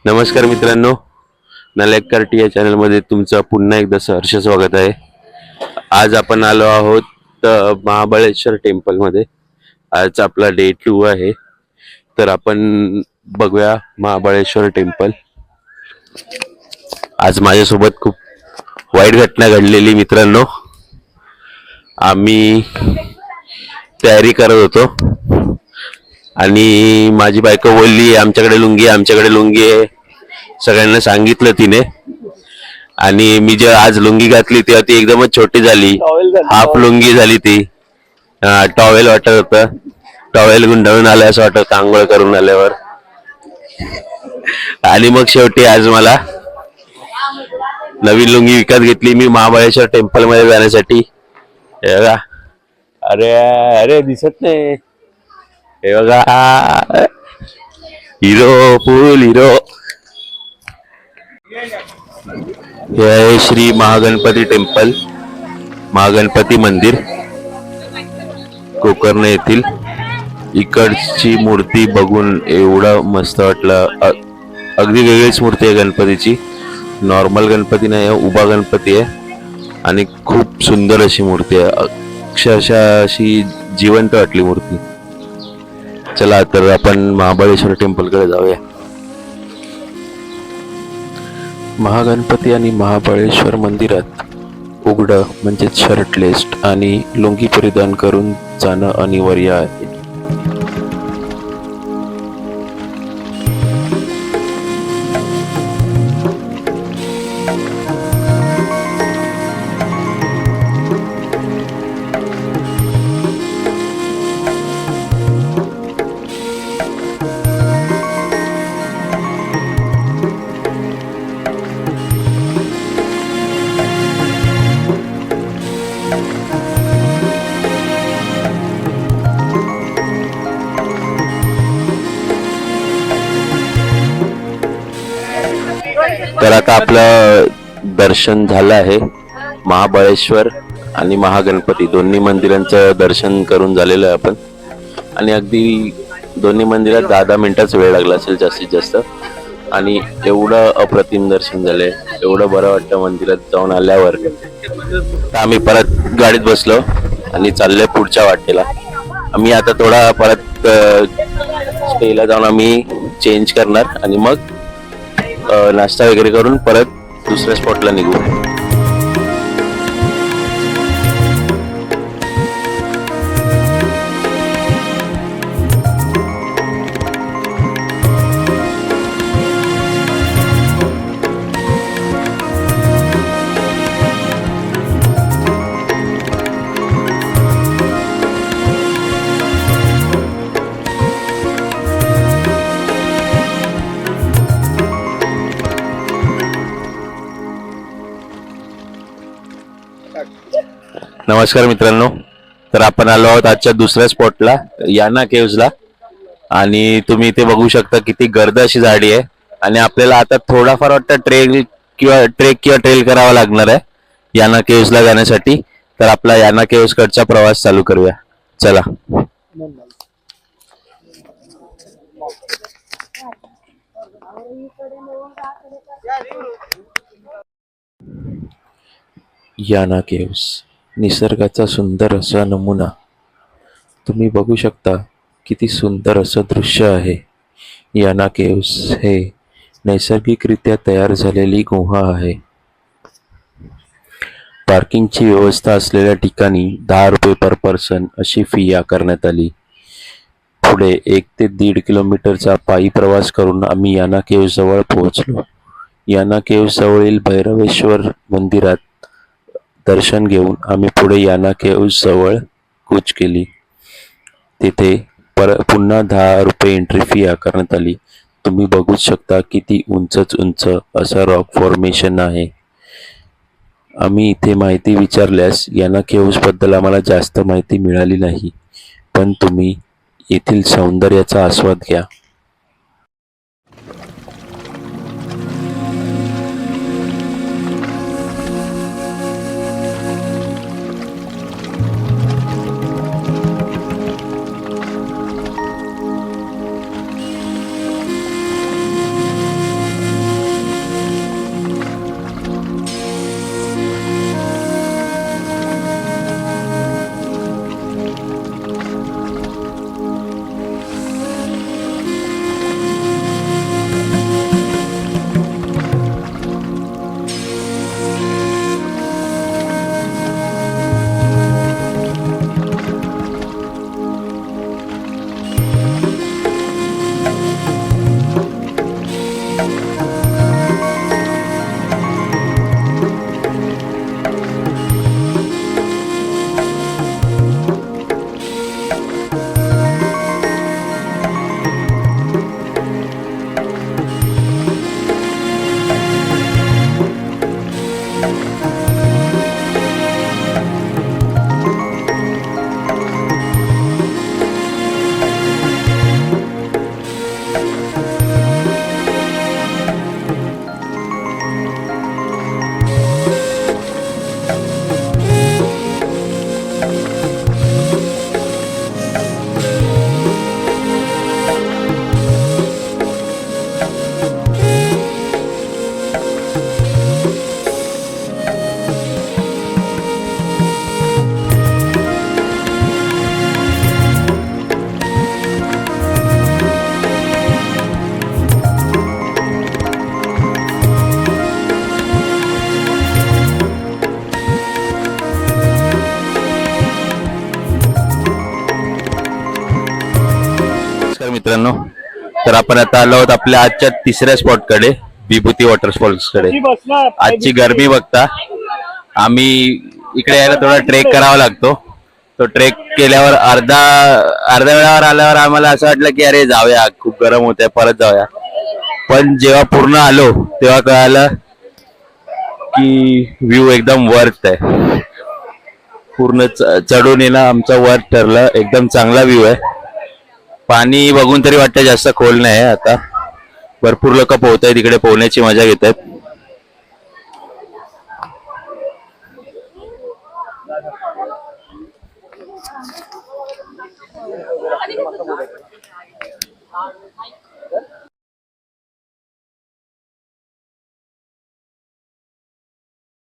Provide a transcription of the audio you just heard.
नमस्कार मित्रांनो, नालेकरटी या चॅनलमध्ये तुमचं पुन्हा एकदा सहर्ष स्वागत आहे. आज आपण आलो आहोत महाबळेश्वर टेम्पलमध्ये. आज आपला डे 2 आहे. तर आपण बघूया महाबळेश्वर टेम्पल. आज माझ्यासोबत खूप वाईट घटना घडलेली मित्रांनो. आम्ही तयारी करत होतो आणि माझी बायको बोलली आमच्याकडे लुंगी आहे. सगळ्यांना सांगितलं तिने. आणि मी जेव्हा आज लुंगी घातली तेव्हा ती एकदमच छोटी झाली. हाफ लुंगी झाली ती. टॉवेल वाटत होतं. टॉवेल गुंडाळून आलं असं वाटत आंघोळ करून आल्यावर. आणि मग शेवटी आज मला नवीन लुंगी विकत घेतली मी महाबळेश्वर टेम्पल मध्ये जाण्यासाठी. हे बघा, अरे अरे दिसत नाही. हे बघा, हिरो, फुल हिरो. हे आहे श्री महागणपती टेम्पल, महागणपती मंदिर, गोकर्ण येथील. इकडची मूर्ती बघून एवढं मस्त वाटलं. अगदी वेगळीच मूर्ती आहे गणपतीची. नॉर्मल गणपती नाही आहे, उभा गणपती आहे आणि खूप सुंदर अशी मूर्ती आहे. अक्षरशः अशी जिवंत वाटली मूर्ती. चला तर आपण महाबळेश्वर टेम्पलकडे जाऊया. महागणपती आणि महाबळेश्वर मंदिरात उघडं म्हणजेच शर्टलेस आणि लुंगी परिधान करून जाणं अनिवार्य आहे. तर आता आपलं दर्शन झालं आहे. महाबळेश्वर आणि महागणपती दोन्ही मंदिरांचं दर्शन करून झालेलं आहे आपण. आणि अगदी दोन्ही मंदिरात 10-10 मिनिटाचा वेळ लागला असेल जास्तीत जास्त. आणि एवढं अप्रतिम दर्शन झालंय, एवढं बरं वाटतं मंदिरात जाऊन आल्यावर. तर आम्ही परत गाडीत बसलो आणि चाललोय पुढच्या वाटेला. आम्ही आता थोडा परत स्टेला जाऊन आम्ही चेंज करणार आणि मग नाश्ता वगैरे करून परत दुसऱ्या स्पॉटला निघू. नमस्कार मित्रांनो, तर आपण आलो आहोत आजच्या दुसऱ्या स्पॉटला, याना केव्हजला. आणि तुम्ही इथे बघू शकता किती गर्द अशी झाडी आहे. आणि आपल्याला आता थोडाफार वाटतं ट्रेक किंवा ट्रेल करावा लागणार आहे याना केव्हजला जाण्यासाठी. तर आपला याना केव्हज कडचा प्रवास चालू करूया. चला. याना केव्हज निसर्गाचा सुंदर असा नमुना. तुम्ही बघू शकता किती सुंदर असं दृश्य आहे. याना केव्हज हे नैसर्गिकरित्या तयार झालेली गुहा आहे. पार्किंगची व्यवस्था असलेल्या ठिकाणी 10 रुपये पर पर्सन अशी फी आकारण्यात आली. पुढे 1 ते 1.5 किलोमीटरचा पायी प्रवास करून आम्ही याना केव्हज जवळ पोहोचलो. याना केव्हज जवळील भैरवेश्वर मंदिरात दर्शन घेऊन आम्ही पुढे याना केव्हज जवळ कूच केली. तिथे पुन्हा 10 रुपये एंट्री फी आकारण्यात आली. तुम्ही बघू शकता किती उंचच उंच असं रॉक फॉर्मेशन आहे. आम्ही इथे माहिती विचारल्यास याना केव्हज बद्दल आम्हाला जास्त माहिती मिळाली नाही, पण तुम्ही येथील सौंदर्याचा आस्वाद घ्या. नमस्कार मित्रांनो. तर आपण आता आलो आहोत आपल्या आजच्या तिसऱ्या स्पॉटकडे, विभूती वॉटरफॉल्स कडे. आजची गरमी बघता, आम्ही इकडे यायला थोडा ट्रेक करावा लागतो. तो ट्रेक केल्यावर अर्ध्या वेळावर आल्यावर आम्हाला असं वाटलं की अरे जाऊया, खूप गरम होतंय, परत जाऊया. पण जेव्हा पूर्ण आलो तेव्हा कळालं की व्ह्यू एकदम वर्थ आहे. पूर्ण चढून येणं आमचा वर्थ ठरलं. एकदम चांगला व्ह्यू आहे. पाणी बघून तरी वाटतं जास्त खोल नाही. आता भरपूर लोक पोहत आहेत, इकडे पोहण्याची मजा घेत आहेत.